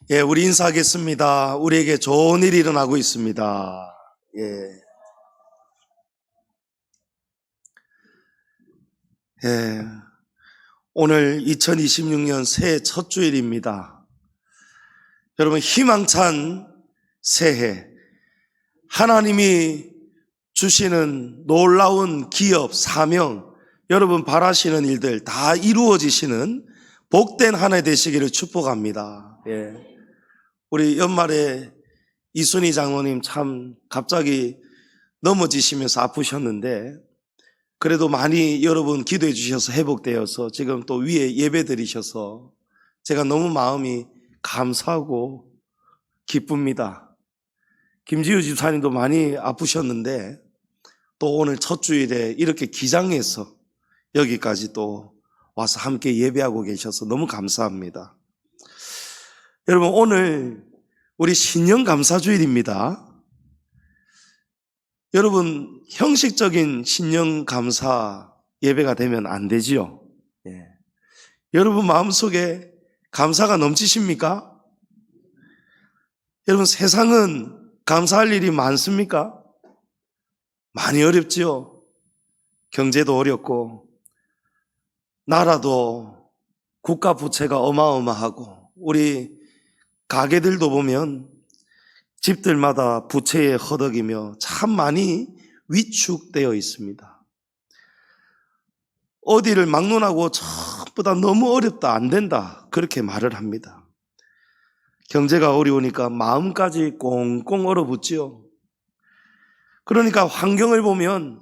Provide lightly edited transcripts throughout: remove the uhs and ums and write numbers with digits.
예, 우리 인사하겠습니다. 우리에게 좋은 일이 일어나고 있습니다. 예. 예. 오늘 2026년 새해 첫 주일입니다. 여러분, 희망찬 새해. 하나님이 주시는 놀라운 기업, 사명, 여러분 바라시는 일들 다 이루어지시는 복된 한 해 되시기를 축복합니다. 예. 우리 연말에 이순희 장로님 참 갑자기 넘어지시면서 아프셨는데 그래도 많이 여러분 기도해 주셔서 회복되어서 지금 또 위에 예배 드리셔서 제가 너무 마음이 감사하고 기쁩니다. 김지우 집사님도 많이 아프셨는데 또 오늘 첫 주일에 이렇게 기장해서 여기까지 또 와서 함께 예배하고 계셔서 너무 감사합니다. 여러분, 오늘 우리 신년 감사주일입니다. 여러분, 형식적인 신년 감사 예배가 되면 안 되지요. 예. 여러분 마음속에 감사가 넘치십니까? 여러분, 세상은 감사할 일이 많습니까? 많이 어렵지요. 경제도 어렵고 나라도 국가 부채가 어마어마하고 우리 가게들도 보면 집들마다 부채에 허덕이며 참 많이 위축되어 있습니다. 어디를 막론하고 전부 다 너무 어렵다, 안 된다 그렇게 말을 합니다. 경제가 어려우니까 마음까지 꽁꽁 얼어붙지요. 그러니까 환경을 보면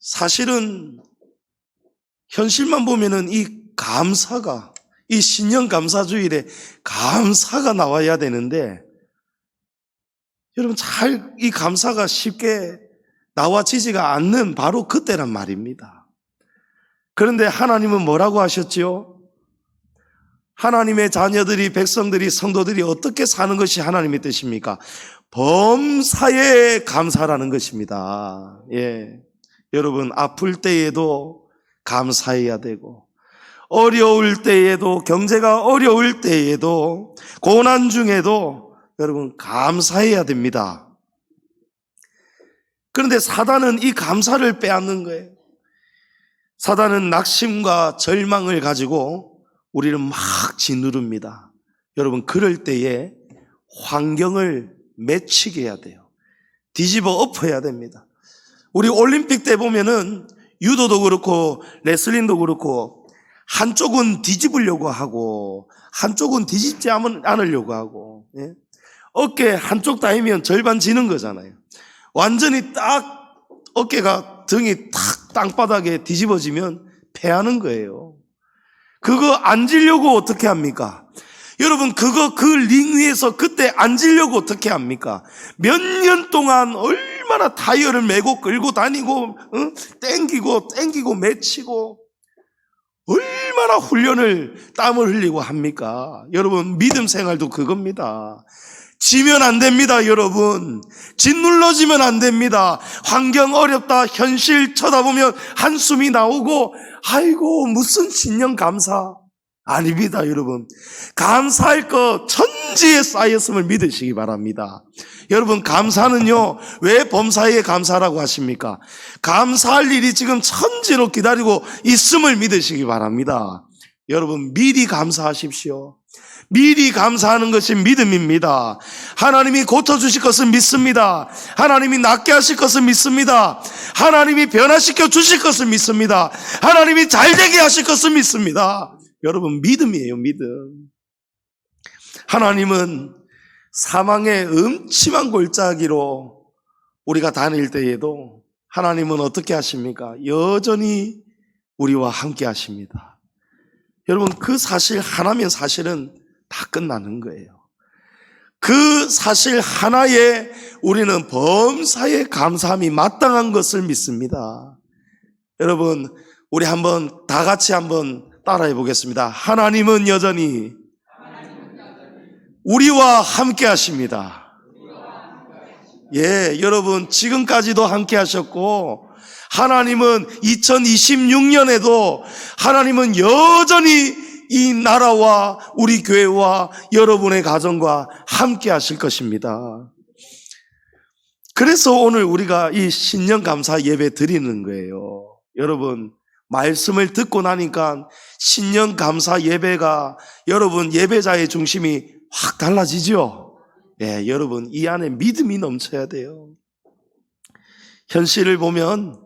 사실은 현실만 보면은 이 감사가, 이 신년 감사주일에 감사가 나와야 되는데 여러분 이 감사가 쉽게 나와지지가 않는 바로 그때란 말입니다. 그런데 하나님은 뭐라고 하셨지요? 하나님의 자녀들이, 백성들이, 성도들이 어떻게 사는 것이 하나님의 뜻입니까? 범사에 감사라는 것입니다. 예. 여러분 아플 때에도 감사해야 되고 어려울 때에도, 경제가 어려울 때에도, 고난 중에도 여러분 감사해야 됩니다. 그런데 사단은 이 감사를 빼앗는 거예요. 사단은 낙심과 절망을 가지고 우리를 막 짓누릅니다. 여러분 그럴 때에 환경을 맺히게 해야 돼요. 뒤집어 엎어야 됩니다. 우리 올림픽 때 보면은 유도도 그렇고 레슬링도 그렇고 한쪽은 뒤집으려고 하고 한쪽은 뒤집지 않으려고 하고, 예? 어깨 한쪽 다이면 절반 지는 거잖아요. 완전히 딱 어깨가 등이 탁 땅바닥에 뒤집어지면 패하는 거예요. 그거 앉으려고 어떻게 합니까? 여러분 그 링 위에서 그때 앉으려고 어떻게 합니까? 몇 년 동안 얼마나 타이어를 메고 끌고 다니고 땡기고 맺히고 얼마나 훈련을 땀을 흘리고 합니까? 여러분 믿음 생활도 그겁니다. 지면 안 됩니다. 여러분 짓눌러지면 안 됩니다. 환경 어렵다 현실 쳐다보면 한숨이 나오고 아이고 무슨 신년 감사 아닙니다. 여러분 감사할 것 천지에 쌓였음을 믿으시기 바랍니다. 여러분 감사는요 왜 범사에 감사라고 하십니까? 감사할 일이 지금 천지로 기다리고 있음을 믿으시기 바랍니다. 여러분 미리 감사하십시오. 미리 감사하는 것이 믿음입니다. 하나님이 고쳐주실 것은 믿습니다. 하나님이 낫게 하실 것은 믿습니다. 하나님이 변화시켜 주실 것은 믿습니다. 하나님이 잘되게 하실 것은 믿습니다. 여러분 믿음이에요. 믿음. 하나님은 사망의 음침한 골짜기로 우리가 다닐 때에도 하나님은 어떻게 하십니까? 여전히 우리와 함께 하십니다. 여러분 그 사실 하나면 사실은 다 끝나는 거예요. 그 사실 하나에 우리는 범사에 감사함이 마땅한 것을 믿습니다. 여러분 우리 한번 다 같이 한번 따라해 보겠습니다. 하나님은 여전히 우리와 함께 하십니다. 예, 여러분 지금까지도 함께 하셨고 하나님은 2026년에도 하나님은 여전히 이 나라와 우리 교회와 여러분의 가정과 함께 하실 것입니다. 그래서 오늘 우리가 이 신년 감사 예배 드리는 거예요. 여러분, 말씀을 듣고 나니까 신년 감사 예배가 여러분 예배자의 중심이 확 달라지죠? 예, 여러분 이 안에 믿음이 넘쳐야 돼요. 현실을 보면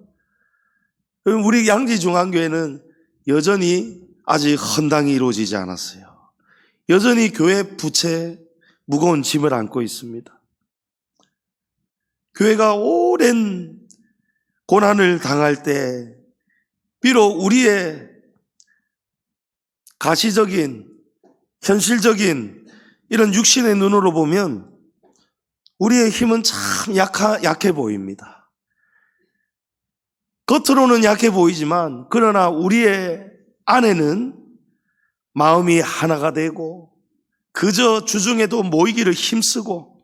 우리 양지중앙교회는 여전히 아직 헌당이 이루어지지 않았어요. 여전히 교회 부채 무거운 짐을 안고 있습니다. 교회가 오랜 고난을 당할 때 비록 우리의 가시적인 현실적인 이런 육신의 눈으로 보면 우리의 힘은 참 약해 보입니다. 겉으로는 약해 보이지만 그러나 우리의 안에는 마음이 하나가 되고 그저 주중에도 모이기를 힘쓰고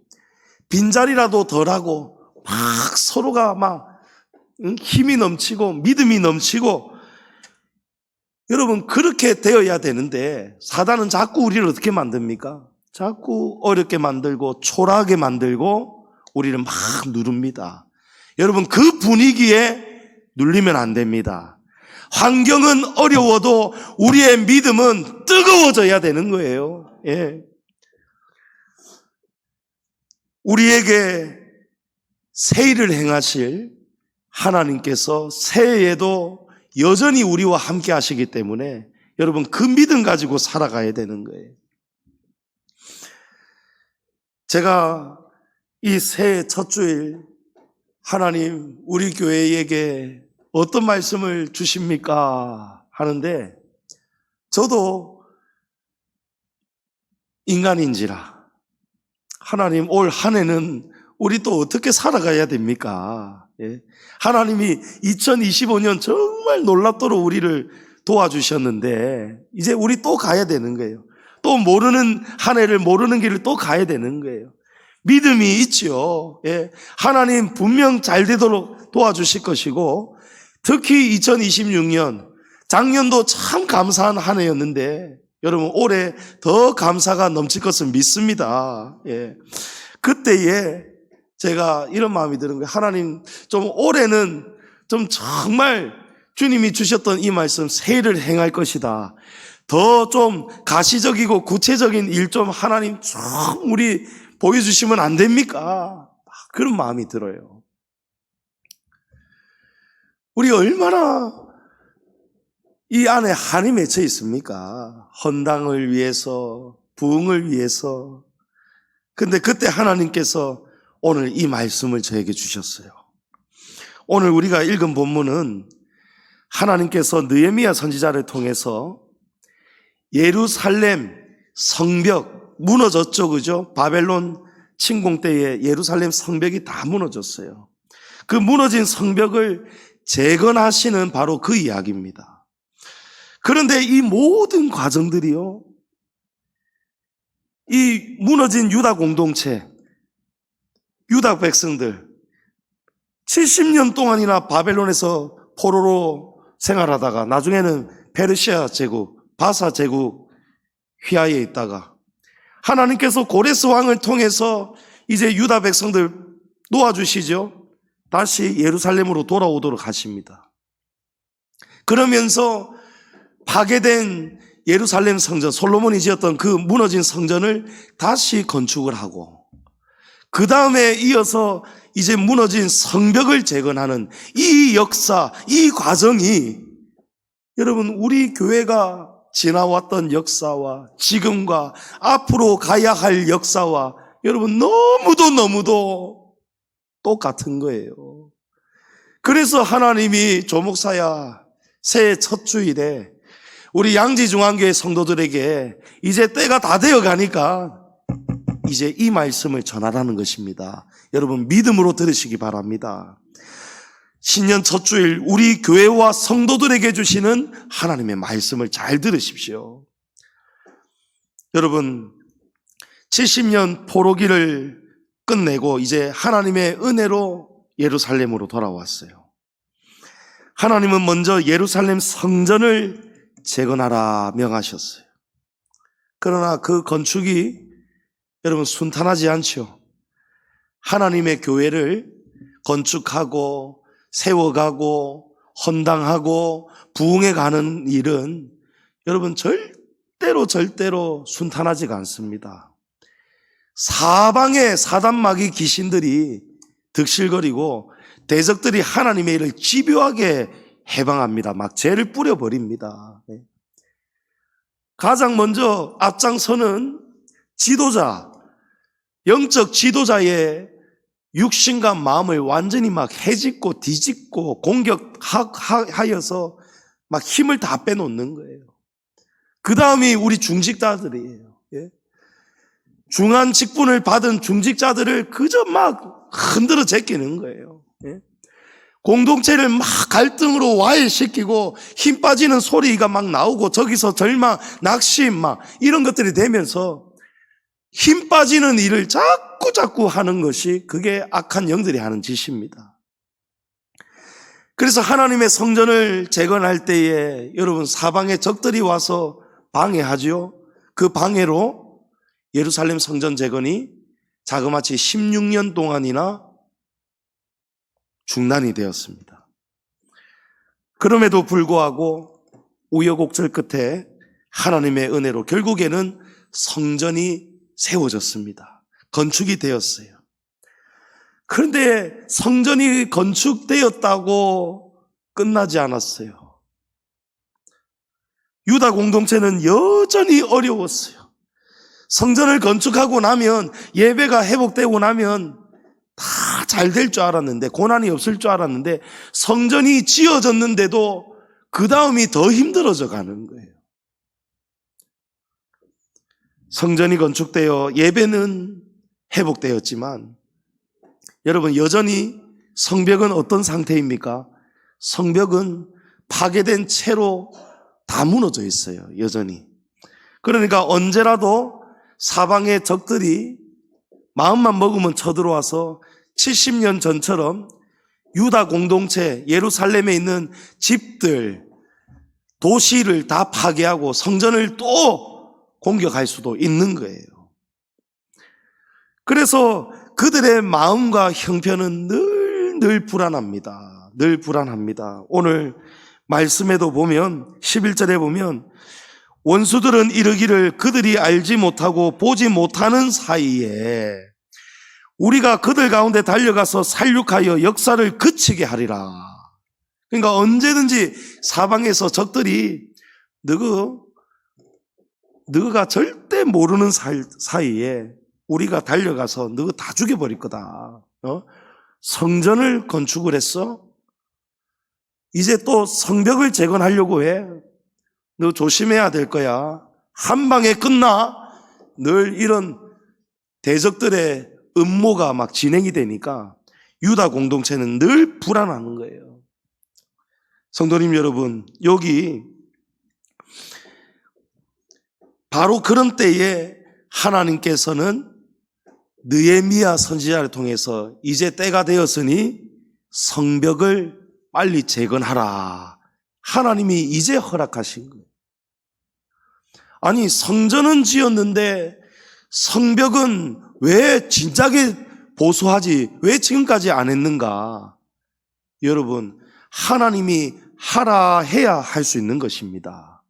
빈자리라도 덜하고 막 서로가 막 힘이 넘치고 믿음이 넘치고 여러분 그렇게 되어야 되는데 사단은 자꾸 우리를 어떻게 만듭니까? 자꾸 어렵게 만들고 초라하게 만들고 우리를 막 누릅니다. 여러분 그 분위기에 눌리면 안 됩니다. 환경은 어려워도 우리의 믿음은 뜨거워져야 되는 거예요. 예. 우리에게 새 일을 행하실 하나님께서 새해에도 여전히 우리와 함께 하시기 때문에 여러분 그 믿음 가지고 살아가야 되는 거예요. 제가 이 새해 첫 주일 하나님 우리 교회에게 어떤 말씀을 주십니까? 하는데 저도 인간인지라 하나님 올 한 해는 우리 또 어떻게 살아가야 됩니까? 예. 하나님이 2025년 정말 놀랍도록 우리를 도와주셨는데 이제 우리 또 가야 되는 거예요. 또 모르는 한 해를 모르는 길을 또 가야 되는 거예요. 믿음이 있죠. 예. 하나님 분명 잘 되도록 도와주실 것이고 특히 2026년 작년도 참 감사한 한 해였는데 여러분 올해 더 감사가 넘칠 것을 믿습니다. 예. 그때에 제가 이런 마음이 드는 거예요. 하나님 좀 올해는 좀 정말 주님이 주셨던 이 말씀 새해를 행할 것이다. 더 좀 가시적이고 구체적인 일 좀 하나님 좀 우리 보여주시면 안 됩니까? 그런 마음이 들어요. 우리 얼마나 이 안에 한이 맺혀 있습니까? 헌당을 위해서, 부흥을 위해서. 근데 그때 하나님께서 오늘 이 말씀을 저에게 주셨어요. 오늘 우리가 읽은 본문은 하나님께서 느헤미야 선지자를 통해서 예루살렘 성벽 무너졌죠, 그죠? 바벨론 침공 때에 예루살렘 성벽이 다 무너졌어요. 그 무너진 성벽을 재건하시는 바로 그 이야기입니다. 그런데 이 모든 과정들이요, 이 무너진 유다 공동체, 유다 백성들 70년 동안이나 바벨론에서 포로로 생활하다가 나중에는 페르시아 제국, 바사 제국 휘하에 있다가 하나님께서 고레스 왕을 통해서 이제 유다 백성들 놓아주시죠. 다시 예루살렘으로 돌아오도록 하십니다. 그러면서 파괴된 예루살렘 성전, 솔로몬이 지었던 그 무너진 성전을 다시 건축을 하고 그 다음에 이어서 이제 무너진 성벽을 재건하는 이 역사, 이 과정이 여러분 우리 교회가 지나왔던 역사와 지금과 앞으로 가야 할 역사와 여러분 너무도 똑같은 거예요. 그래서 하나님이 조목사야 새해 첫 주일에 우리 양지중앙교회 성도들에게 이제 때가 다 되어 가니까 이제 이 말씀을 전하라는 것입니다. 여러분 믿음으로 들으시기 바랍니다. 신년 첫 주일 우리 교회와 성도들에게 주시는 하나님의 말씀을 잘 들으십시오. 여러분 70년 포로기를 끝내고 이제 하나님의 은혜로 예루살렘으로 돌아왔어요. 하나님은 먼저 예루살렘 성전을 재건하라 명하셨어요. 그러나 그 건축이 여러분 순탄하지 않죠. 하나님의 교회를 건축하고 세워가고 헌당하고 부흥해 가는 일은 여러분 절대로 순탄하지가 않습니다. 사방에 사단마귀 귀신들이 득실거리고 대적들이 하나님의 일을 집요하게 해방합니다. 막 죄를 뿌려버립니다. 가장 먼저 앞장서는 지도자, 영적 지도자의 육신과 마음을 완전히 막 해짓고 뒤집고 공격하여서 막 힘을 다 빼놓는 거예요. 그 다음이 우리 중직자들이에요. 중한 직분을 받은 중직자들을 그저 막 흔들어 제끼는 거예요. 공동체를 막 갈등으로 와해시키고 힘 빠지는 소리가 막 나오고 저기서 절망, 낙심 막 이런 것들이 되면서 힘 빠지는 일을 자꾸 하는 것이 그게 악한 영들이 하는 짓입니다. 그래서 하나님의 성전을 재건할 때에 여러분 사방에 적들이 와서 방해하죠. 그 방해로 예루살렘 성전 재건이 자그마치 16년 동안이나 중단이 되었습니다. 그럼에도 불구하고 우여곡절 끝에 하나님의 은혜로 결국에는 성전이 세워졌습니다. 건축이 되었어요. 그런데 성전이 건축되었다고 끝나지 않았어요. 유다 공동체는 여전히 어려웠어요. 성전을 건축하고 나면, 예배가 회복되고 나면 다 잘 될 줄 알았는데, 고난이 없을 줄 알았는데 성전이 지어졌는데도 그 다음이 더 힘들어져 가는 거예요. 성전이 건축되어 예배는 회복되었지만 여러분 여전히 성벽은 어떤 상태입니까? 성벽은 파괴된 채로 다 무너져 있어요. 여전히. 그러니까 언제라도 사방의 적들이 마음만 먹으면 쳐들어와서 70년 전처럼 유다 공동체, 예루살렘에 있는 집들, 도시를 다 파괴하고 성전을 또 공격할 수도 있는 거예요. 그래서 그들의 마음과 형편은 늘 불안합니다. 늘 불안합니다. 오늘 말씀에도 보면 11절에 보면 원수들은 이르기를 그들이 알지 못하고 보지 못하는 사이에 우리가 그들 가운데 달려가서 살육하여 역사를 그치게 하리라. 그러니까 언제든지 사방에서 적들이 너가 절대 모르는 사이에 우리가 달려가서 너 다 죽여버릴 거다. 성전을 건축을 했어? 이제 또 성벽을 재건하려고 해? 너 조심해야 될 거야. 한 방에 끝나? 늘 이런 대적들의 음모가 막 진행이 되니까 유다 공동체는 늘 불안하는 거예요. 성도님 여러분, 여기 바로 그런 때에 하나님께서는 느헤미야 선지자를 통해서 이제 때가 되었으니 성벽을 빨리 재건하라. 하나님이 이제 허락하신 거예요. 아니, 성전은 지었는데 성벽은 왜 진작에 보수하지? 왜 지금까지 안 했는가? 여러분, 하나님이 하라 해야 할 수 있는 것입니다.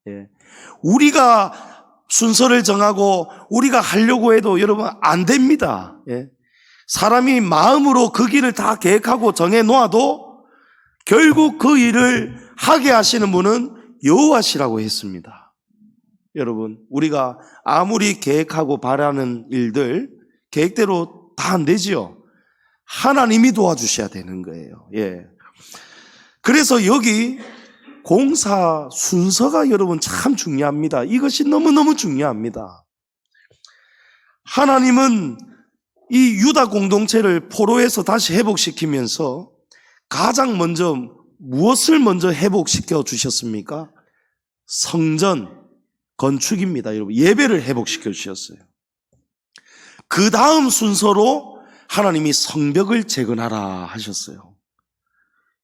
우리가 순서를 정하고 우리가 하려고 해도 여러분 안 됩니다. 사람이 마음으로 그 길을 다 계획하고 정해 놓아도 결국 그 일을 하게 하시는 분은 여호와시라고 했습니다. 여러분, 우리가 아무리 계획하고 바라는 일들 계획대로 다 안 되지요. 하나님이 도와주셔야 되는 거예요. 그래서 여기 공사 순서가 여러분 참 중요합니다. 이것이 너무너무 중요합니다. 하나님은 이 유다 공동체를 포로에서 다시 회복시키면서 가장 먼저 무엇을 먼저 회복시켜 주셨습니까? 성전 건축입니다. 여러분, 예배를 회복시켜 주셨어요. 그 다음 순서로 하나님이 성벽을 재건하라 하셨어요.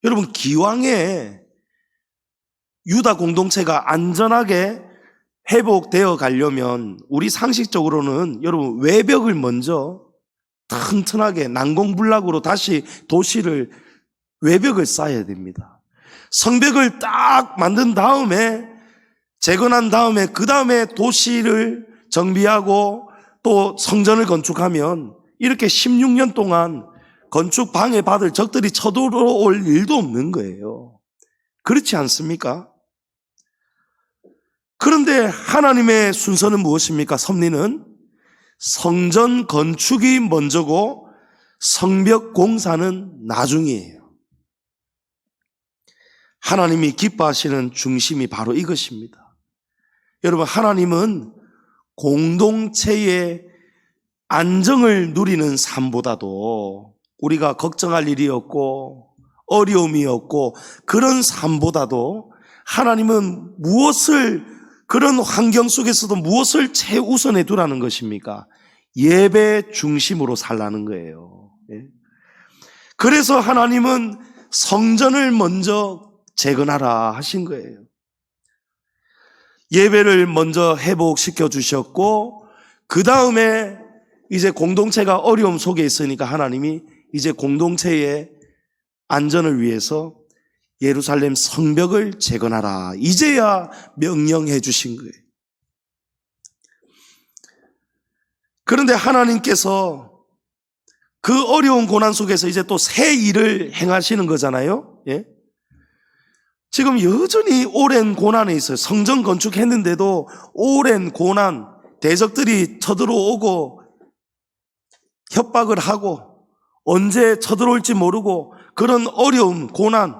여러분, 기왕에 유다 공동체가 안전하게 회복되어 가려면 우리 상식적으로는 여러분 외벽을 먼저 튼튼하게 난공불락으로 다시 도시를 외벽을 쌓아야 됩니다. 성벽을 딱 만든 다음에 재건한 다음에 그 다음에 도시를 정비하고 또 성전을 건축하면 이렇게 16년 동안 건축 방해받을 적들이 쳐들어올 일도 없는 거예요. 그렇지 않습니까? 그런데 하나님의 순서는 무엇입니까? 섭리는 성전 건축이 먼저고 성벽 공사는 나중이에요. 하나님이 기뻐하시는 중심이 바로 이것입니다. 여러분, 하나님은 공동체의 안정을 누리는 삶보다도 우리가 걱정할 일이 없고 어려움이 없고 그런 삶보다도 하나님은 그런 환경 속에서도 무엇을 최우선에 두라는 것입니까? 예배 중심으로 살라는 거예요. 그래서 하나님은 성전을 먼저 재건하라 하신 거예요. 예배를 먼저 회복시켜 주셨고 그 다음에 이제 공동체가 어려움 속에 있으니까 하나님이 이제 공동체의 안전을 위해서 예루살렘 성벽을 재건하라 이제야 명령해 주신 거예요. 그런데 하나님께서 그 어려운 고난 속에서 이제 또 새 일을 행하시는 거잖아요. 예? 지금 여전히 오랜 고난에 있어요. 성전 건축했는데도 오랜 고난, 대적들이 쳐들어오고 협박을 하고 언제 쳐들어올지 모르고 그런 어려움, 고난.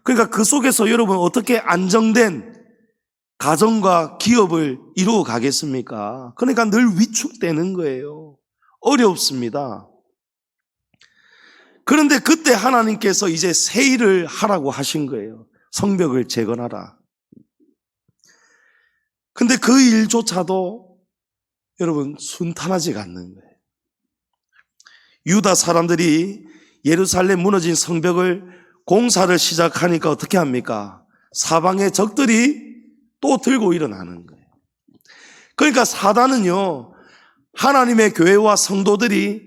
그러니까 그 속에서 여러분 어떻게 안정된 가정과 기업을 이루어 가겠습니까? 그러니까 늘 위축되는 거예요. 어렵습니다. 그런데 그때 하나님께서 이제 새 일을 하라고 하신 거예요. 성벽을 재건하라. 근데 그 일조차도 여러분 순탄하지가 않는 거예요. 유다 사람들이 예루살렘 무너진 성벽을 공사를 시작하니까 어떻게 합니까? 사방의 적들이 또 들고 일어나는 거예요. 그러니까 사단은요, 하나님의 교회와 성도들이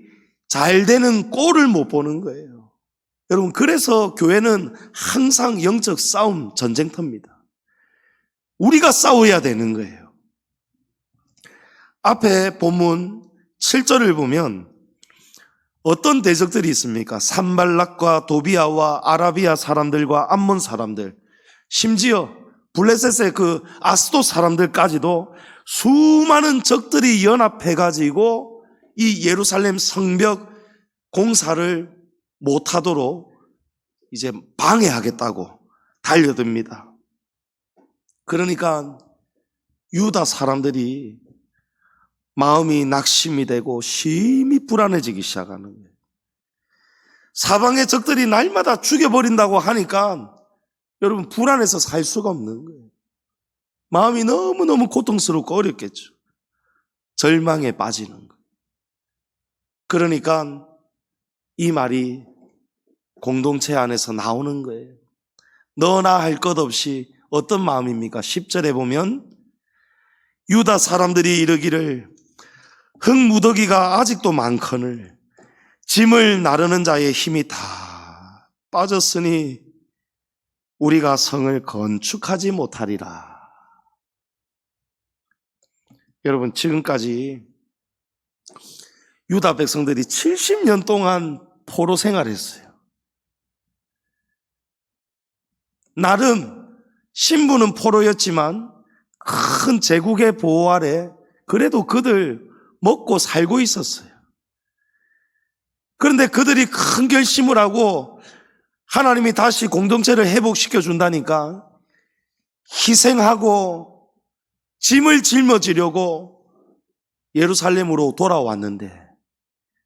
잘 되는 꼴을 못 보는 거예요. 여러분, 그래서 교회는 항상 영적 싸움 전쟁터입니다. 우리가 싸워야 되는 거예요. 앞에 본문 7절을 보면 어떤 대적들이 있습니까? 산발락과 도비아와 아라비아 사람들과 암몬 사람들, 심지어 블레셋의 그 아스도 사람들까지도 수많은 적들이 연합해가지고 이 예루살렘 성벽 공사를 못하도록 이제 방해하겠다고 달려듭니다. 그러니까 유다 사람들이 마음이 낙심이 되고 심히 불안해지기 시작하는 거예요. 사방의 적들이 날마다 죽여버린다고 하니까 여러분 불안해서 살 수가 없는 거예요. 마음이 너무너무 고통스럽고 어렵겠죠. 절망에 빠지는 거예요. 그러니까 이 말이 공동체 안에서 나오는 거예요. 너나 할 것 없이 어떤 마음입니까? 10절에 보면 유다 사람들이 이르기를 흙무더기가 아직도 많거늘 짐을 나르는 자의 힘이 다 빠졌으니 우리가 성을 건축하지 못하리라. 여러분, 지금까지 유다 백성들이 70년 동안 포로 생활했어요. 나름 신부는 포로였지만 큰 제국의 보호 아래 그래도 그들 먹고 살고 있었어요. 그런데 그들이 큰 결심을 하고 하나님이 다시 공동체를 회복시켜 준다니까 희생하고 짐을 짊어지려고 예루살렘으로 돌아왔는데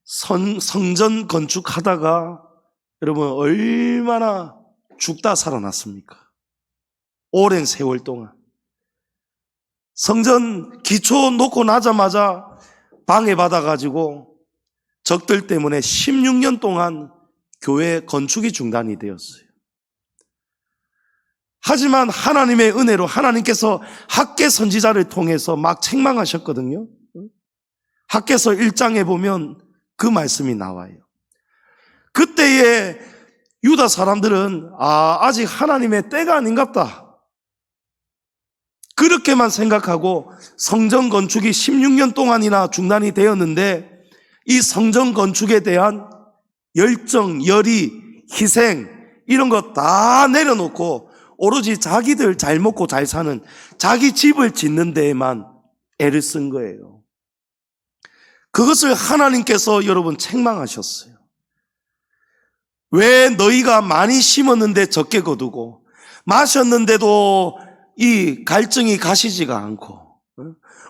성전 건축하다가 여러분 얼마나 죽다 살아났습니까? 오랜 세월 동안 성전 기초 놓고 나자마자 방해받아가지고 적들 때문에 16년 동안 교회 건축이 중단이 되었어요. 하지만 하나님의 은혜로 하나님께서 학개 선지자를 통해서 막 책망하셨거든요. 학개서 1장에 보면 그 말씀이 나와요. 그때의 유다 사람들은 아직 하나님의 때가 아닌갑다, 그렇게만 생각하고 성전 건축이 16년 동안이나 중단이 되었는데 이 성전 건축에 대한 열정, 열의, 희생 이런 거 다 내려놓고 오로지 자기들 잘 먹고 잘 사는 자기 집을 짓는 데에만 애를 쓴 거예요. 그것을 하나님께서 여러분 책망하셨어요. 왜 너희가 많이 심었는데 적게 거두고 마셨는데도 이 갈증이 가시지가 않고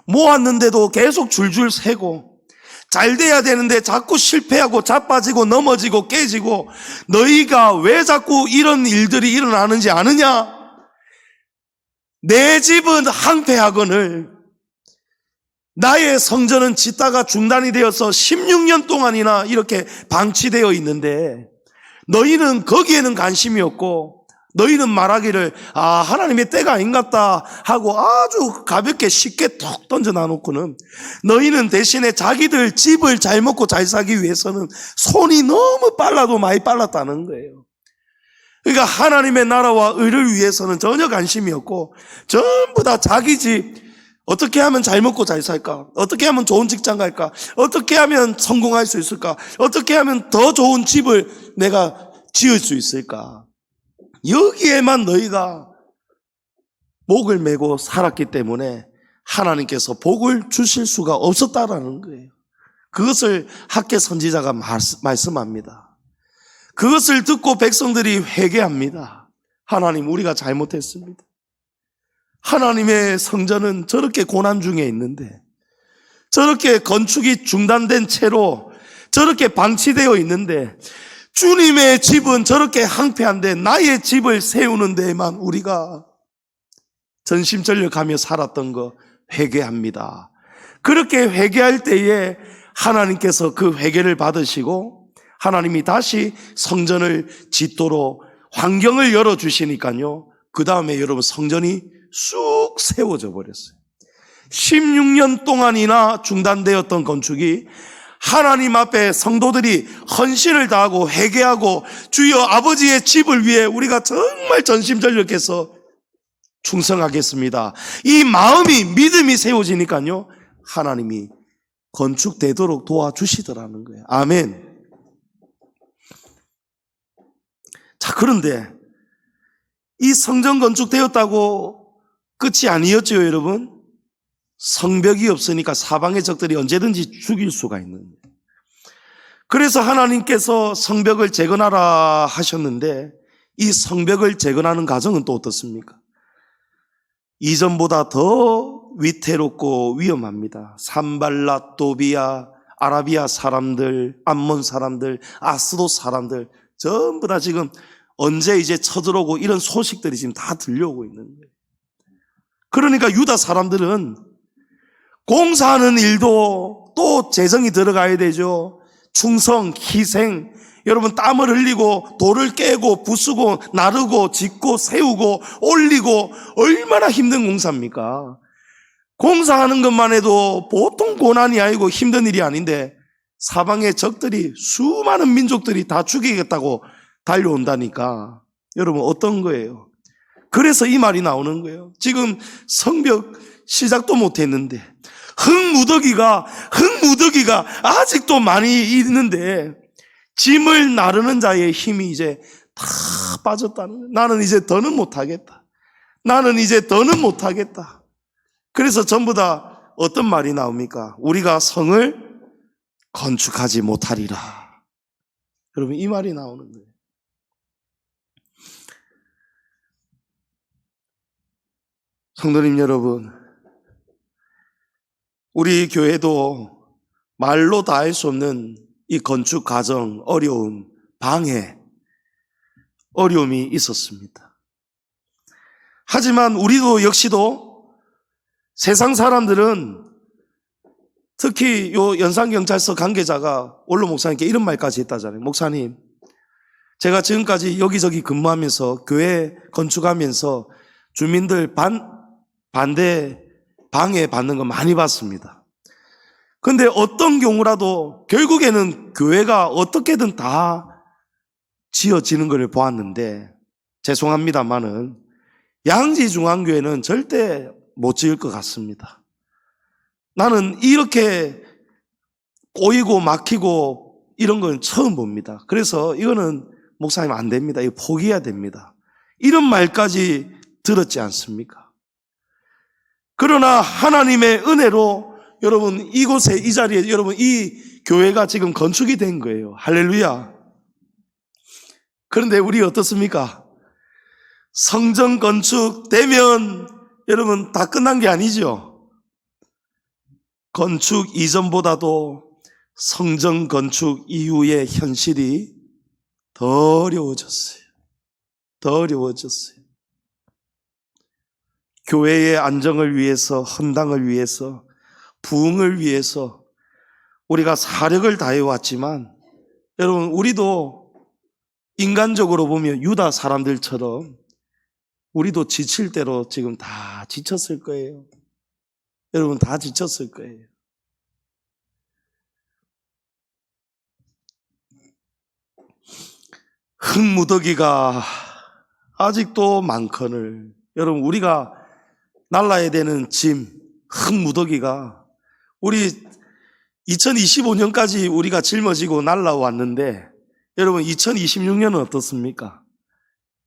모았는데도 계속 줄줄 새고 잘 돼야 되는데 자꾸 실패하고 자빠지고 넘어지고 깨지고 너희가 왜 자꾸 이런 일들이 일어나는지 아느냐? 내 집은 항폐하거늘 나의 성전은 짓다가 중단이 되어서 16년 동안이나 이렇게 방치되어 있는데 너희는 거기에는 관심이 없고 너희는 말하기를 하나님의 때가 아닌갑다 하고 아주 가볍게 쉽게 톡 던져 놔놓고는 너희는 대신에 자기들 집을 잘 먹고 잘 살기 위해서는 손이 너무 빨라도 많이 빨랐다는 거예요. 그러니까 하나님의 나라와 의를 위해서는 전혀 관심이 없고 전부 다 자기 집 어떻게 하면 잘 먹고 잘 살까? 어떻게 하면 좋은 직장 갈까? 어떻게 하면 성공할 수 있을까? 어떻게 하면 더 좋은 집을 내가 지을 수 있을까? 여기에만 너희가 목을 메고 살았기 때문에 하나님께서 복을 주실 수가 없었다라는 거예요. 그것을 학개 선지자가 말씀합니다. 그것을 듣고 백성들이 회개합니다. 하나님, 우리가 잘못했습니다. 하나님의 성전은 저렇게 고난 중에 있는데, 저렇게 건축이 중단된 채로 저렇게 방치되어 있는데, 주님의 집은 저렇게 항폐한데 나의 집을 세우는 데에만 우리가 전심전력하며 살았던 거 회개합니다. 그렇게 회개할 때에 하나님께서 그 회개를 받으시고 하나님이 다시 성전을 짓도록 환경을 열어주시니까요, 그 다음에 여러분 성전이 쑥 세워져 버렸어요. 16년 동안이나 중단되었던 건축이 하나님 앞에 성도들이 헌신을 다하고 회개하고 주여 아버지의 집을 위해 우리가 정말 전심전력해서 충성하겠습니다, 이 마음이 믿음이 세워지니까요 하나님이 건축되도록 도와주시더라는 거예요. 아멘. 자, 그런데 이 성전 건축되었다고 끝이 아니었죠, 여러분. 성벽이 없으니까 사방의 적들이 언제든지 죽일 수가 있는 거예요. 그래서 하나님께서 성벽을 재건하라 하셨는데 이 성벽을 재건하는 과정은 또 어떻습니까? 이전보다 더 위태롭고 위험합니다. 산발랏, 도비아, 아라비아 사람들, 암몬 사람들, 아스도 사람들 전부 다 지금 언제 이제 쳐들어오고 이런 소식들이 지금 다 들려오고 있는 거예요. 그러니까 유다 사람들은 공사하는 일도 또 재정이 들어가야 되죠. 충성, 희생, 여러분 땀을 흘리고 돌을 깨고 부수고 나르고 짓고 세우고 올리고 얼마나 힘든 공사입니까? 공사하는 것만 해도 보통 고난이 아니고 힘든 일이 아닌데 사방의 적들이 수많은 민족들이 다 죽이겠다고 달려온다니까 여러분 어떤 거예요? 그래서 이 말이 나오는 거예요. 지금 성벽 시작도 못했는데 흙무더기가 아직도 많이 있는데 짐을 나르는 자의 힘이 이제 다 빠졌다는 거예요. 나는 이제 더는 못하겠다. 그래서 전부 다 어떤 말이 나옵니까? 우리가 성을 건축하지 못하리라. 여러분 이 말이 나오는 거예요. 성도님 여러분, 우리 교회도 말로 다 할 수 없는 이 건축 과정, 어려움, 방해, 어려움이 있었습니다. 하지만 우리도 역시도 세상 사람들은 특히 요 연산경찰서 관계자가 원로 목사님께 이런 말까지 했다잖아요. 목사님, 제가 지금까지 여기저기 근무하면서 교회 건축하면서 주민들 반대 방해 받는 거 많이 봤습니다. 근데 어떤 경우라도 결국에는 교회가 어떻게든 다 지어지는 것을 보았는데, 죄송합니다만은 양지중앙교회는 절대 못 지을 것 같습니다. 나는 이렇게 꼬이고 막히고 이런 건 처음 봅니다. 그래서 이거는 목사님 안 됩니다. 이거 포기해야 됩니다. 이런 말까지 들었지 않습니까? 그러나 하나님의 은혜로 여러분 이곳에, 이 자리에 여러분 이 교회가 지금 건축이 된 거예요. 할렐루야. 그런데 우리 어떻습니까? 성전 건축되면 여러분 다 끝난 게 아니죠. 건축 이전보다도 성전 건축 이후의 현실이 더 어려워졌어요. 더 어려워졌어요. 교회의 안정을 위해서, 헌당을 위해서, 부흥을 위해서 우리가 사력을 다해왔지만, 여러분 우리도 인간적으로 보면 유다 사람들처럼 우리도 지칠 대로 지금 다 지쳤을 거예요. 여러분 다 지쳤을 거예요. 흙무더기가 아직도 많거늘, 여러분 우리가 날라야 되는 짐, 흙무더기가 우리 2025년까지 우리가 짊어지고 날라왔는데, 여러분 2026년은 어떻습니까?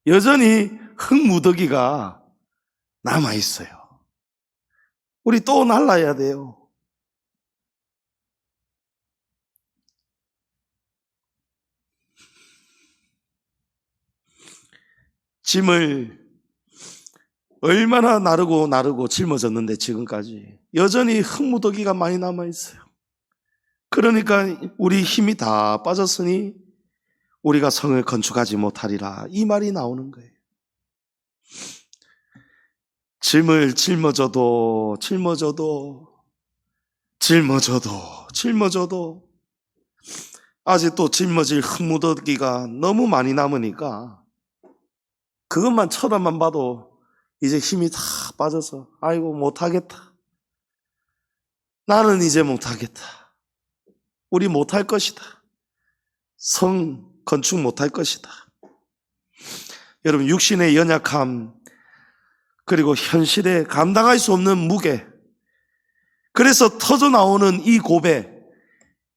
여전히 흙무더기가 남아있어요. 우리 또 날라야 돼요. 짐을 얼마나 나르고 짊어졌는데 지금까지 여전히 흙무더기가 많이 남아있어요. 그러니까 우리 힘이 다 빠졌으니 우리가 성을 건축하지 못하리라, 이 말이 나오는 거예요. 짐을 짊어져도 아직도 짊어질 흙무더기가 너무 많이 남으니까 그것만 쳐다만 봐도 이제 힘이 다 빠져서 아이고 못하겠다, 나는 이제 못하겠다, 우리 못할 것이다, 성 건축 못할 것이다. 여러분 육신의 연약함, 그리고 현실에 감당할 수 없는 무게, 그래서 터져나오는 이 고백,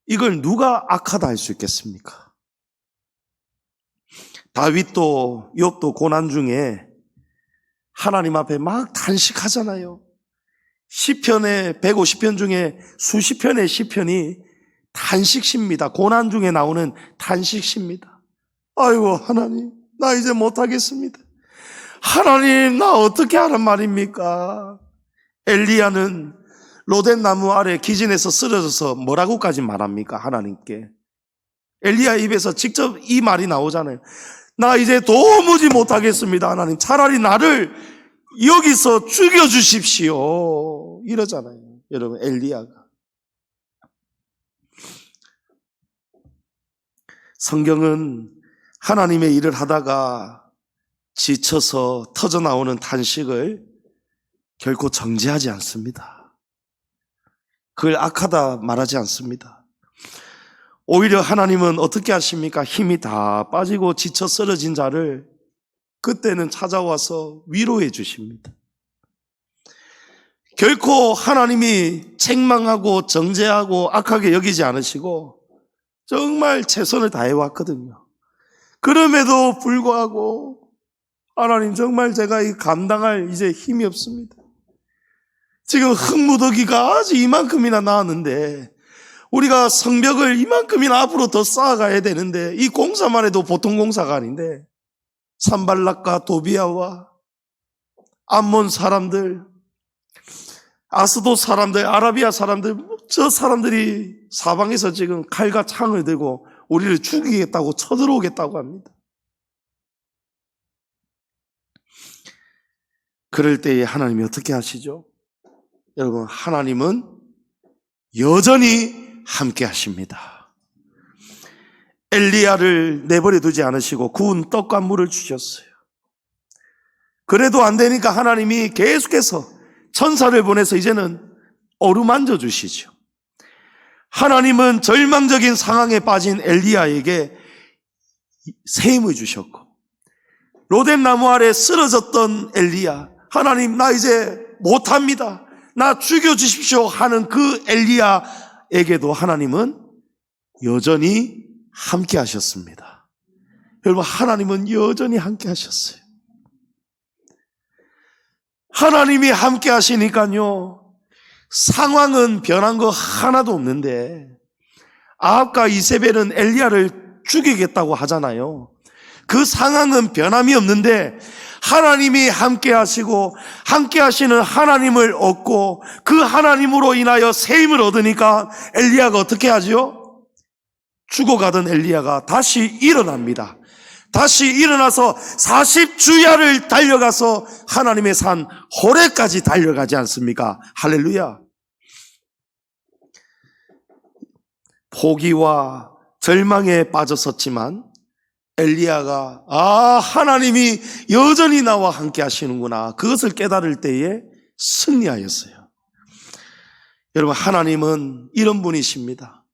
이걸 누가 악하다 할 수 있겠습니까? 다윗도 욥도 고난 중에 하나님 앞에 막 탄식하잖아요. 시편의 150편 중에 수십 편의 시편이 탄식시입니다. 고난 중에 나오는 탄식시입니다. 아이고 하나님, 나 이제 못하겠습니다. 하나님, 나 어떻게 하란 말입니까? 엘리야는 로덴 나무 아래 기진에서 쓰러져서 뭐라고까지 말합니까? 하나님께. 엘리야 입에서 직접 이 말이 나오잖아요. 나 이제 도무지 못하겠습니다. 하나님, 차라리 나를 여기서 죽여주십시오, 이러잖아요. 여러분 엘리야가. 성경은 하나님의 일을 하다가 지쳐서 터져나오는 탄식을 결코 정죄하지 않습니다. 그걸 악하다 말하지 않습니다. 오히려 하나님은 어떻게 하십니까? 힘이 다 빠지고 지쳐 쓰러진 자를 그때는 찾아와서 위로해 주십니다. 결코 하나님이 책망하고 정죄하고 악하게 여기지 않으시고 정말 최선을 다해왔거든요. 그럼에도 불구하고 하나님, 정말 제가 이 감당할 이제 힘이 없습니다. 지금 흙무더기가 아주 이만큼이나 나왔는데 우리가 성벽을 이만큼이나 앞으로 더 쌓아가야 되는데 이 공사만 해도 보통 공사가 아닌데 산발락과 도비아와 암몬 사람들, 아스도 사람들, 아라비아 사람들, 저 사람들이 사방에서 지금 칼과 창을 들고 우리를 죽이겠다고 쳐들어오겠다고 합니다. 그럴 때에 하나님이 어떻게 하시죠? 여러분, 하나님은 여전히 함께 하십니다. 엘리야를 내버려 두지 않으시고 구운 떡과 물을 주셨어요. 그래도 안 되니까 하나님이 계속해서 천사를 보내서 이제는 어루만져 주시죠. 하나님은 절망적인 상황에 빠진 엘리야에게 셈을 주셨고, 로뎀 나무 아래 쓰러졌던 엘리야, 하나님 나 이제 못합니다, 나 죽여주십시오 하는 그 엘리야에게도 하나님은 여전히 함께 하셨습니다. 여러분, 하나님은 여전히 함께 하셨어요. 하나님이 함께 하시니까요, 상황은 변한 거 하나도 없는데, 아합과 이세벨은 엘리야를 죽이겠다고 하잖아요. 그 상황은 변함이 없는데 하나님이 함께 하시고 함께 하시는 하나님을 얻고 그 하나님으로 인하여 새 힘을 얻으니까 엘리야가 어떻게 하죠? 죽어가던 엘리야가 다시 일어납니다. 다시 일어나서 40주야를 달려가서 하나님의 산 호레까지 달려가지 않습니까? 할렐루야. 포기와 절망에 빠졌었지만 엘리야가 하나님이 여전히 나와 함께 하시는구나, 그것을 깨달을 때에 승리하였어요. 여러분, 하나님은 이런 분이십니다.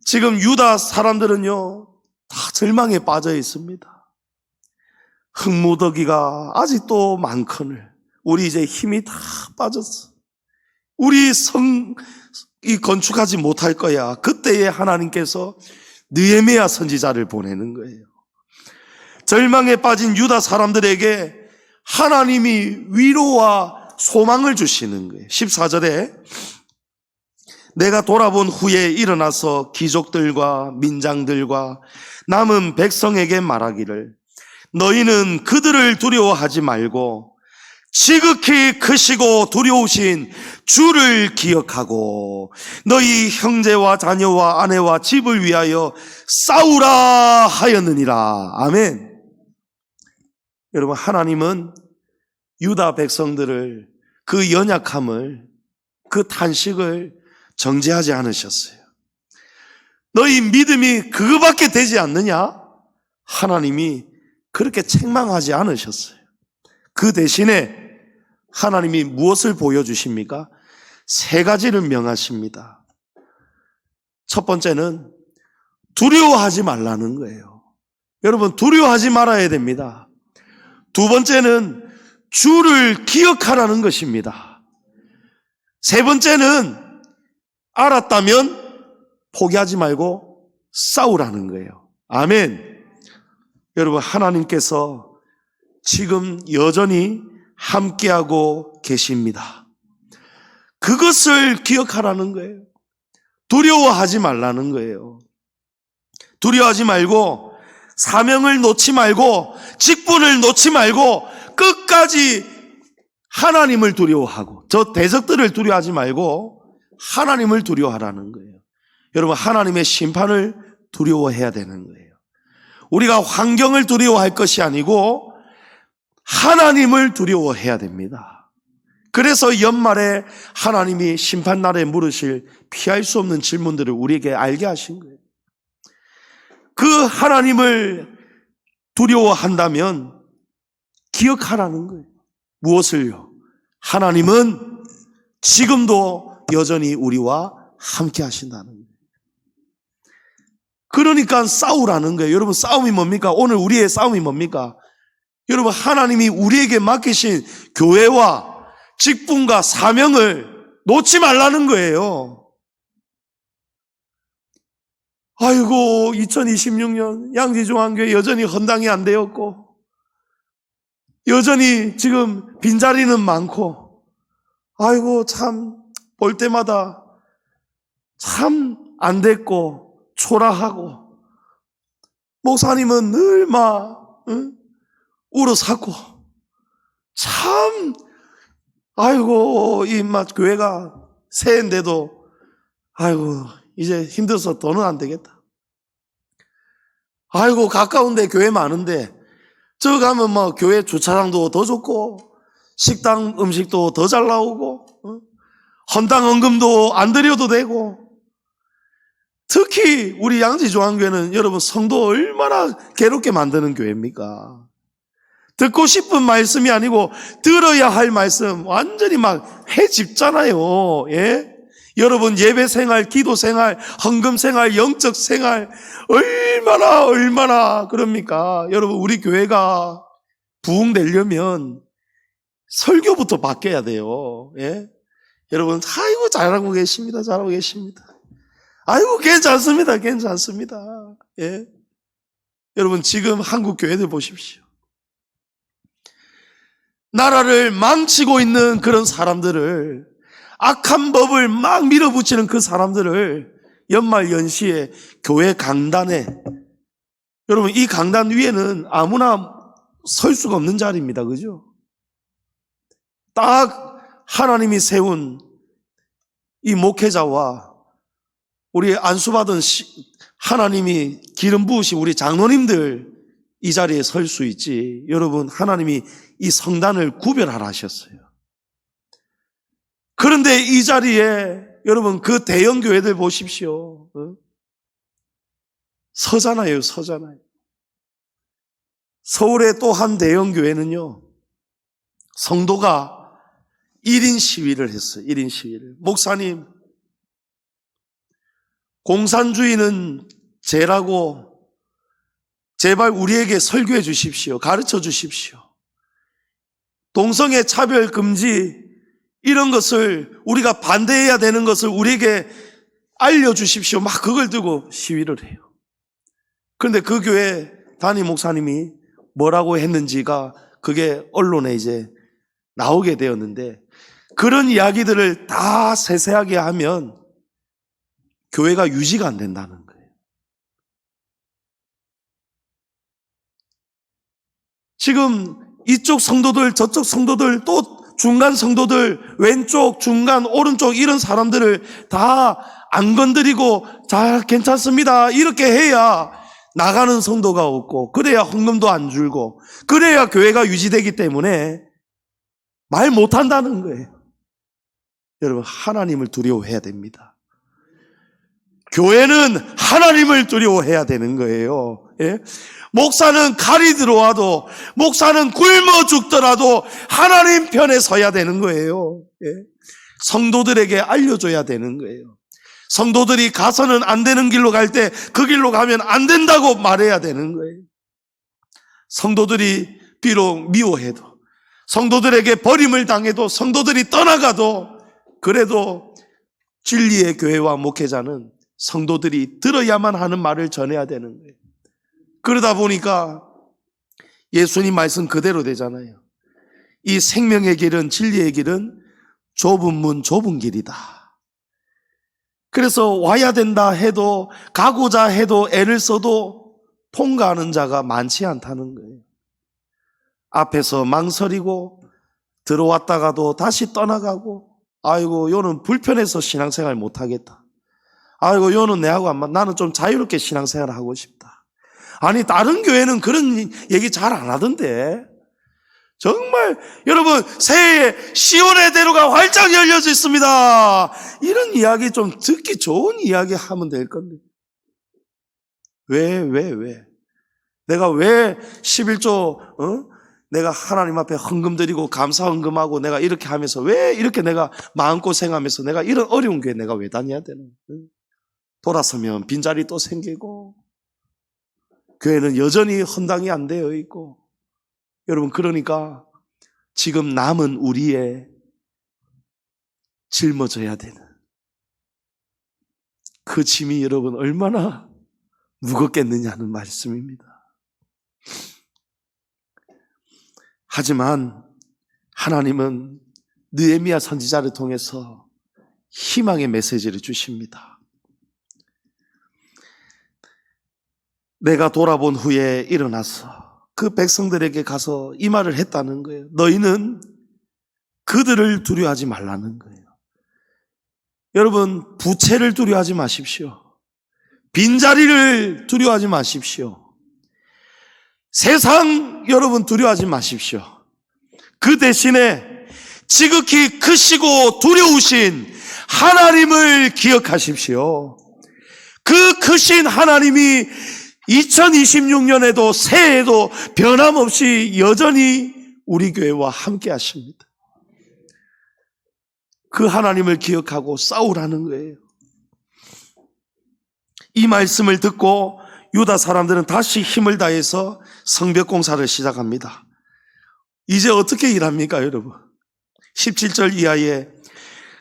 지금 유다 사람들은요 다 절망에 빠져 있습니다. 흙무더기가 아직도 많거늘 우리 이제 힘이 다 빠졌어, 우리 성이 건축하지 못할 거야. 그때에 하나님께서 느헤미야 선지자를 보내는 거예요. 절망에 빠진 유다 사람들에게 하나님이 위로와 소망을 주시는 거예요. 14절에 내가 돌아본 후에 일어나서 귀족들과 민장들과 남은 백성에게 말하기를 너희는 그들을 두려워하지 말고 지극히 크시고 두려우신 주를 기억하고 너희 형제와 자녀와 아내와 집을 위하여 싸우라 하였느니라. 아멘. 여러분, 하나님은 유다 백성들을 그 연약함을, 그 탄식을 정죄하지 않으셨어요. 너희 믿음이 그거밖에 되지 않느냐? 하나님이 그렇게 책망하지 않으셨어요. 그 대신에 하나님이 무엇을 보여주십니까? 세 가지를 명하십니다. 첫 번째는 두려워하지 말라는 거예요. 여러분, 두려워하지 말아야 됩니다. 두 번째는 주를 기억하라는 것입니다. 세 번째는 알았다면 포기하지 말고 싸우라는 거예요. 아멘. 여러분, 하나님께서 지금 여전히 함께하고 계십니다. 그것을 기억하라는 거예요. 두려워하지 말라는 거예요. 두려워하지 말고 사명을 놓지 말고 직분을 놓지 말고 끝까지 하나님을 두려워하고, 저 대적들을 두려워하지 말고 하나님을 두려워하라는 거예요. 여러분, 하나님의 심판을 두려워해야 되는 거예요. 우리가 환경을 두려워할 것이 아니고 하나님을 두려워해야 됩니다. 그래서 연말에 하나님이 심판날에 물으실 피할 수 없는 질문들을 우리에게 알게 하신 거예요. 그 하나님을 두려워한다면 기억하라는 거예요. 무엇을요? 하나님은 지금도 여전히 우리와 함께 하신다는 거예요. 그러니까 싸우라는 거예요. 여러분, 싸움이 뭡니까? 오늘 우리의 싸움이 뭡니까? 여러분, 하나님이 우리에게 맡기신 교회와 직분과 사명을 놓지 말라는 거예요. 아이고, 2026년 양지중앙교회 여전히 헌당이 안 되었고, 여전히 지금 빈자리는 많고, 아이고, 참 볼 때마다 참 안 됐고 초라하고, 목사님은 늘 울어사고, 참 아이고, 이 교회가 새해인데도 아이고 이제 힘들어서 더는 안 되겠다. 아이고, 가까운데 교회 많은데 저 가면 교회 주차장도 더 좋고 식당 음식도 더 잘 나오고 헌당 헌금도 안 드려도 되고, 특히 특히 우리 양지중앙교회는 여러분 성도 얼마나 괴롭게 만드는 교회입니까? 듣고 싶은 말씀이 아니고 들어야 할 말씀 완전히 막 해집잖아요. 예? 여러분 예배 생활, 기도 생활, 헌금 생활, 영적 생활 얼마나 그럽니까? 여러분 우리 교회가 부흥되려면 설교부터 바뀌어야 돼요. 예? 여러분 아이고 잘하고 계십니다. 잘하고 계십니다. 아이고 괜찮습니다. 예? 여러분 지금 한국 교회들 보십시오. 나라를 망치고 있는 그런 사람들을, 악한 법을 막 밀어붙이는 그 사람들을 연말 연시에 교회 강단에, 여러분 이 강단 위에는 아무나 설 수가 없는 자리입니다. 그죠? 딱 하나님이 세운 이 목회자와 우리 안수받은 하나님이 기름 부으신 우리 장로님들 이 자리에 설 수 있지. 여러분 하나님이 이 성단을 구별하라 하셨어요. 그런데 이 자리에 여러분 그 대형 교회들 보십시오. 서잖아요. 서울의 또 한 대형 교회는요, 성도가 1인 시위를 했어요. 1인 시위를. 목사님, 공산주의는 죄라고 제발 우리에게 설교해 주십시오. 가르쳐 주십시오. 동성애 차별 금지 이런 것을 우리가 반대해야 되는 것을 우리에게 알려주십시오. 막 그걸 들고 시위를 해요. 그런데 그 교회 담임 목사님이 뭐라고 했는지가 그게 언론에 이제 나오게 되었는데, 그런 이야기들을 다 세세하게 하면 교회가 유지가 안 된다는 거예요. 지금 이쪽 성도들, 저쪽 성도들, 또 중간 성도들, 왼쪽, 중간, 오른쪽 이런 사람들을 다 안 건드리고 잘 괜찮습니다 이렇게 해야 나가는 성도가 없고, 그래야 헌금도 안 줄고, 그래야 교회가 유지되기 때문에 말 못한다는 거예요. 여러분 하나님을 두려워해야 됩니다. 교회는 하나님을 두려워해야 되는 거예요. 예? 목사는 칼이 들어와도, 목사는 굶어 죽더라도 하나님 편에 서야 되는 거예요. 예? 성도들에게 알려줘야 되는 거예요. 성도들이 가서는 안 되는 길로 갈 때 그 길로 가면 안 된다고 말해야 되는 거예요. 성도들이 비록 미워해도, 성도들에게 버림을 당해도, 성도들이 떠나가도, 그래도 진리의 교회와 목회자는 성도들이 들어야만 하는 말을 전해야 되는 거예요. 그러다 보니까 예수님 말씀 그대로 되잖아요. 이 생명의 길은, 진리의 길은 좁은 문, 좁은 길이다. 그래서 와야 된다 해도, 가고자 해도 애를 써도 통과하는 자가 많지 않다는 거예요. 앞에서 망설이고 들어왔다가도 다시 떠나가고, 아이고 요는 불편해서 신앙생활 못하겠다, 아이고 요는 내하고 안 맞, 나는 좀 자유롭게 신앙생활 하고 싶다. 아니 다른 교회는 그런 얘기 잘 안 하던데, 정말 여러분 새해에 시온의 대로가 활짝 열려져 있습니다 이런 이야기 좀 듣기 좋은 이야기 하면 될 건데, 왜 내가 왜 11조 내가 하나님 앞에 헌금 드리고 감사 헌금하고 내가 이렇게 하면서 왜 이렇게 내가 마음고생하면서 내가 이런 어려운 교회 내가 왜 다녀야 되는, 돌아서면 빈자리 또 생기고 교회는 여전히 헌당이 안 되어 있고. 여러분 그러니까 지금 남은 우리의 짊어져야 되는 그 짐이 여러분 얼마나 무겁겠느냐는 말씀입니다. 하지만 하나님은 느헤미야 선지자를 통해서 희망의 메시지를 주십니다. 내가 돌아본 후에 일어나서 그 백성들에게 가서 이 말을 했다는 거예요. 너희는 그들을 두려워하지 말라는 거예요. 여러분 부채를 두려워하지 마십시오. 빈자리를 두려워하지 마십시오. 세상 여러분 두려워하지 마십시오. 그 대신에 지극히 크시고 두려우신 하나님을 기억하십시오. 그 크신 하나님이 2026년에도 새해에도 변함없이 여전히 우리 교회와 함께 하십니다. 그 하나님을 기억하고 싸우라는 거예요. 이 말씀을 듣고 유다 사람들은 다시 힘을 다해서 성벽 공사를 시작합니다. 이제 어떻게 일합니까, 여러분? 17절 이하에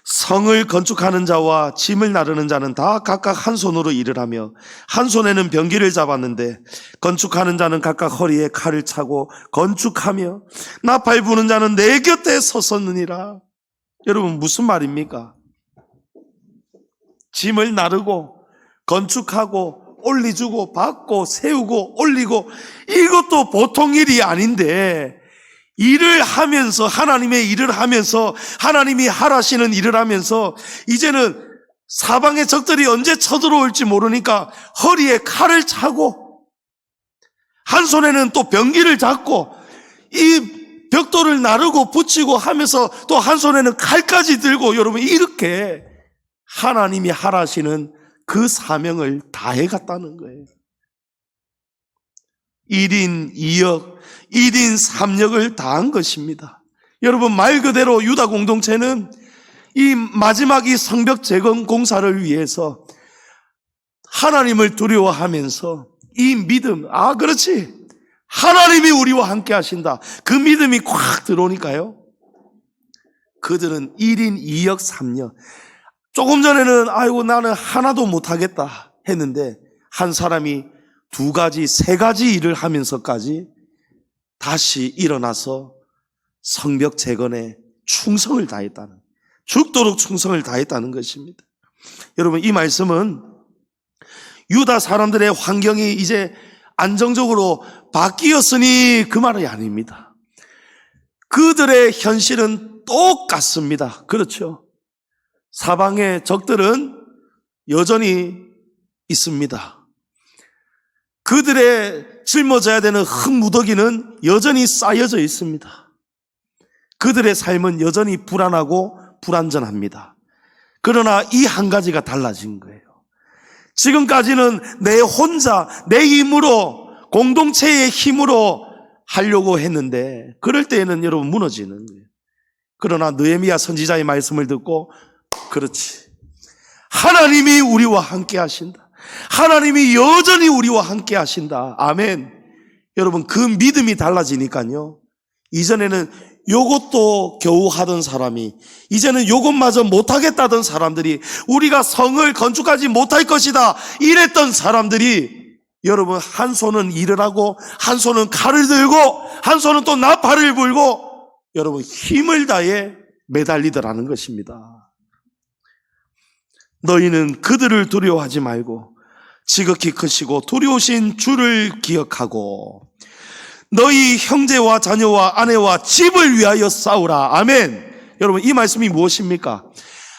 성을 건축하는 자와 짐을 나르는 자는 다 각각 한 손으로 일을 하며 한 손에는 병기를 잡았는데 건축하는 자는 각각 허리에 칼을 차고 건축하며 나팔 부는 자는 내 곁에 섰었느니라. 여러분, 무슨 말입니까? 짐을 나르고 건축하고 올리주고 받고 세우고 올리고, 이것도 보통 일이 아닌데 일을 하면서, 하나님의 일을 하면서, 하나님이 하라시는 일을 하면서 이제는 사방의 적들이 언제 쳐들어올지 모르니까 허리에 칼을 차고 한 손에는 또 병기를 잡고 이 벽돌을 나르고 붙이고 하면서 또 한 손에는 칼까지 들고, 여러분, 이렇게 하나님이 하라시는 그 사명을 다해갔다는 거예요. 1인 2역, 1인 3역을 다한 것입니다. 여러분, 말 그대로 유다 공동체는 이 마지막 이 성벽 재건 공사를 위해서 하나님을 두려워하면서 이 믿음, 그렇지, 하나님이 우리와 함께 하신다, 그 믿음이 콱 들어오니까요, 그들은 1인 2역 3역, 조금 전에는 아이고 나는 하나도 못하겠다 했는데 한 사람이 2가지, 3가지 일을 하면서까지 다시 일어나서 성벽 재건에 충성을 다했다는, 죽도록 충성을 다했다는 것입니다. 여러분, 이 말씀은 유다 사람들의 환경이 이제 안정적으로 바뀌었으니 그 말이 아닙니다. 그들의 현실은 똑같습니다. 그렇죠? 사방의 적들은 여전히 있습니다. 그들의 짊어져야 되는 흙무더기는 여전히 쌓여져 있습니다. 그들의 삶은 여전히 불안하고 불안전합니다. 그러나 이 한 가지가 달라진 거예요. 지금까지는 내 혼자, 내 힘으로, 공동체의 힘으로 하려고 했는데 그럴 때에는 여러분 무너지는 거예요. 그러나 느헤미야 선지자의 말씀을 듣고, 그렇지, 하나님이 우리와 함께 하신다, 하나님이 여전히 우리와 함께 하신다. 아멘. 여러분, 그 믿음이 달라지니까요, 이전에는 요것도 겨우 하던 사람이 이제는 요것마저 못하겠다던 사람들이, 우리가 성을 건축하지 못할 것이다 이랬던 사람들이, 여러분, 한 손은 일을 하고 한 손은 칼을 들고 한 손은 또 나팔을 불고, 여러분, 힘을 다해 매달리더라는 것입니다. 너희는 그들을 두려워하지 말고 지극히 크시고 두려우신 주를 기억하고 너희 형제와 자녀와 아내와 집을 위하여 싸우라. 아멘. 여러분, 이 말씀이 무엇입니까?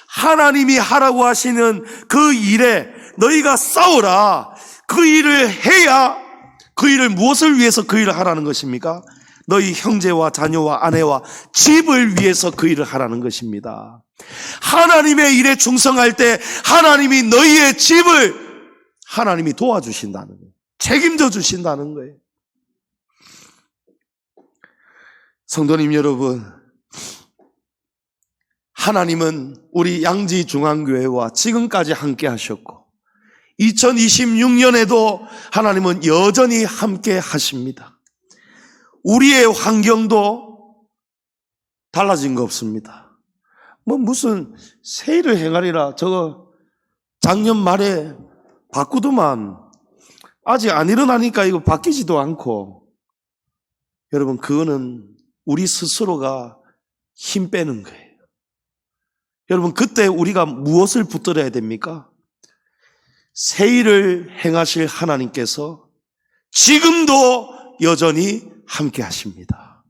하나님이 하라고 하시는 그 일에 너희가 싸우라. 그 일을 해야, 그 일을 무엇을 위해서 그 일을 하라는 것입니까? 너희 형제와 자녀와 아내와 집을 위해서 그 일을 하라는 것입니다. 하나님의 일에 충성할 때 하나님이 너희의 집을 하나님이 도와주신다는 거예요. 책임져 주신다는 거예요. 성도님 여러분, 하나님은 우리 양지중앙교회와 지금까지 함께 하셨고 2026년에도 하나님은 여전히 함께 하십니다. 우리의 환경도 달라진 거 없습니다. 무슨 세일을 행하리라 저거 작년 말에 바꾸더만 아직 안 일어나니까 이거 바뀌지도 않고, 여러분, 그거는 우리 스스로가 힘 빼는 거예요. 여러분, 그때 우리가 무엇을 붙들어야 됩니까? 새 일을 행하실 하나님께서 지금도 여전히 함께 하십니다.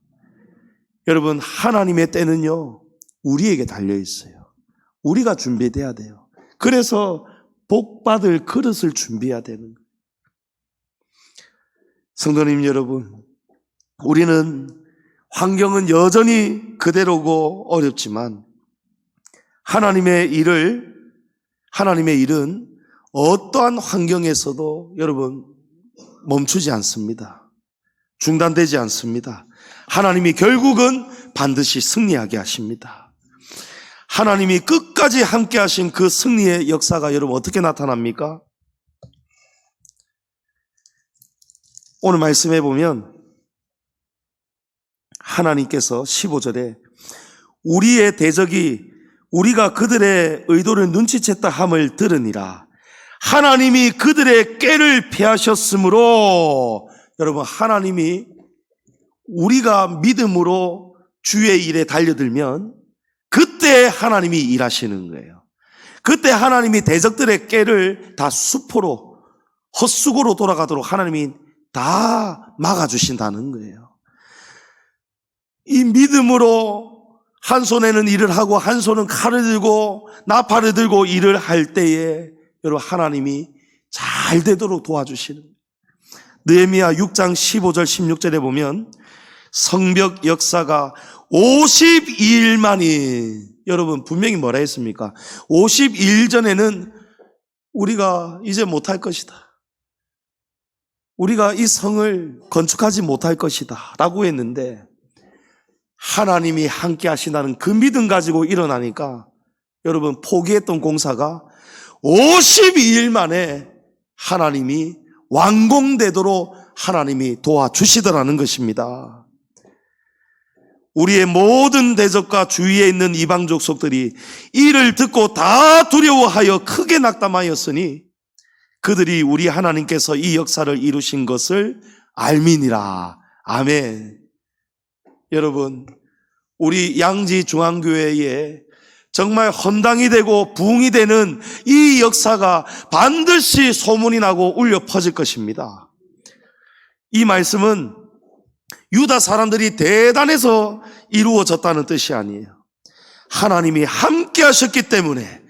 여러분, 하나님의 때는요, 우리에게 달려 있어요. 우리가 준비돼야 돼요. 그래서 복받을 그릇을 준비해야 되는 거예요. 성도님 여러분, 우리는 환경은 여전히 그대로고 어렵지만 하나님의 일은 어떠한 환경에서도 여러분 멈추지 않습니다. 중단되지 않습니다. 하나님이 결국은 반드시 승리하게 하십니다. 하나님이 끝까지 함께 하신 그 승리의 역사가 여러분 어떻게 나타납니까? 오늘 말씀해 보면 하나님께서 15절에 우리의 대적이 우리가 그들의 의도를 눈치챘다 함을 들으니라. 하나님이 그들의 꾀를 피하셨으므로, 여러분 하나님이 우리가 믿음으로 주의 일에 달려들면 그때 하나님이 일하시는 거예요. 그때 하나님이 대적들의 꾀를 다 수포로 헛수고로 돌아가도록 하나님이 다 막아주신다는 거예요. 이 믿음으로 한 손에는 일을 하고 한 손은 칼을 들고 나팔을 들고 일을 할 때에 여러분 하나님이 잘 되도록 도와주시는 거예요. 느헤미야 6장 15절 16절에 보면 성벽 역사가 52일 만이, 여러분 분명히 뭐라 했습니까? 52일 전에는 우리가 이제 못할 것이다. 우리가 이 성을 건축하지 못할 것이다 라고 했는데 하나님이 함께 하신다는 그 믿음 가지고 일어나니까 여러분 포기했던 공사가 52일 만에 하나님이 완공되도록 하나님이 도와주시더라는 것입니다. 우리의 모든 대적과 주위에 있는 이방 족속들이 이를 듣고 다 두려워하여 크게 낙담하였으니 그들이 우리 하나님께서 이 역사를 이루신 것을 알미니라. 아멘. 여러분, 우리 양지중앙교회에 정말 헌당이 되고 부흥이 되는 이 역사가 반드시 소문이 나고 울려 퍼질 것입니다. 이 말씀은 유다 사람들이 대단해서 이루어졌다는 뜻이 아니에요. 하나님이 함께 하셨기 때문에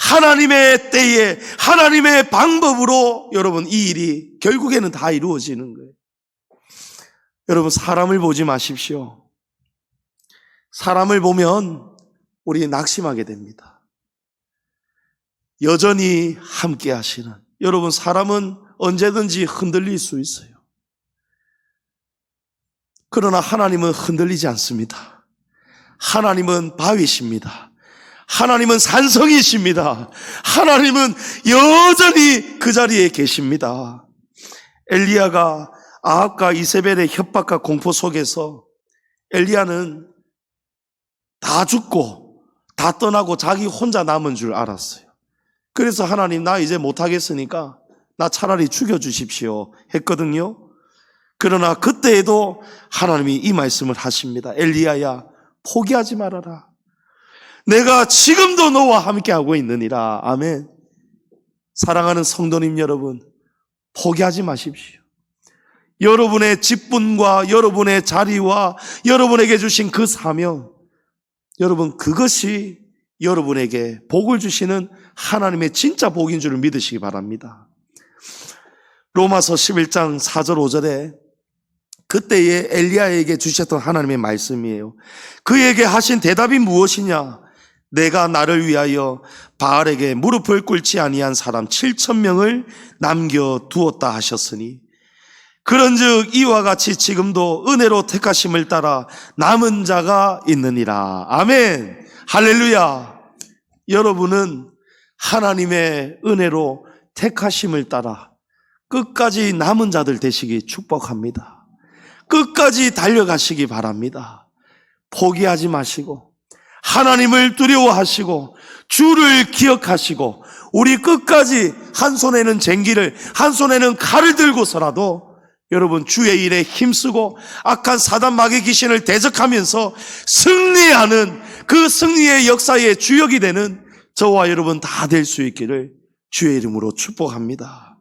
하나님의 때에 하나님의 방법으로 여러분 이 일이 결국에는 다 이루어지는 거예요. 여러분 사람을 보지 마십시오. 사람을 보면 우리 낙심하게 됩니다. 여전히 함께 하시는, 여러분 사람은 언제든지 흔들릴 수 있어요. 그러나 하나님은 흔들리지 않습니다. 하나님은 바위십니다. 하나님은 산성이십니다. 하나님은 여전히 그 자리에 계십니다. 엘리야가 아합과 이세벨의 협박과 공포 속에서 엘리야는 다 죽고 다 떠나고 자기 혼자 남은 줄 알았어요. 그래서 하나님 나 이제 못하겠으니까 나 차라리 죽여주십시오 했거든요. 그러나 그때에도 하나님이 이 말씀을 하십니다. 엘리야야 포기하지 말아라. 내가 지금도 너와 함께하고 있느니라. 아멘. 사랑하는 성도님 여러분, 포기하지 마십시오. 여러분의 직분과 여러분의 자리와 여러분에게 주신 그 사명, 여러분 그것이 여러분에게 복을 주시는 하나님의 진짜 복인 줄을 믿으시기 바랍니다. 로마서 11장 4절 5절에 그때에 엘리야에게 주셨던 하나님의 말씀이에요. 그에게 하신 대답이 무엇이냐? 내가 나를 위하여 바알에게 무릎을 꿇지 아니한 사람 7,000명을 남겨두었다 하셨으니 그런즉 이와 같이 지금도 은혜로 택하심을 따라 남은 자가 있느니라. 아멘. 할렐루야. 여러분은 하나님의 은혜로 택하심을 따라 끝까지 남은 자들 되시기 축복합니다. 끝까지 달려가시기 바랍니다. 포기하지 마시고 하나님을 두려워하시고 주를 기억하시고 우리 끝까지 한 손에는 쟁기를 한 손에는 칼을 들고서라도 여러분 주의 일에 힘쓰고 악한 사단 마귀 귀신을 대적하면서 승리하는 그 승리의 역사의 주역이 되는 저와 여러분 다 될 수 있기를 주의 이름으로 축복합니다.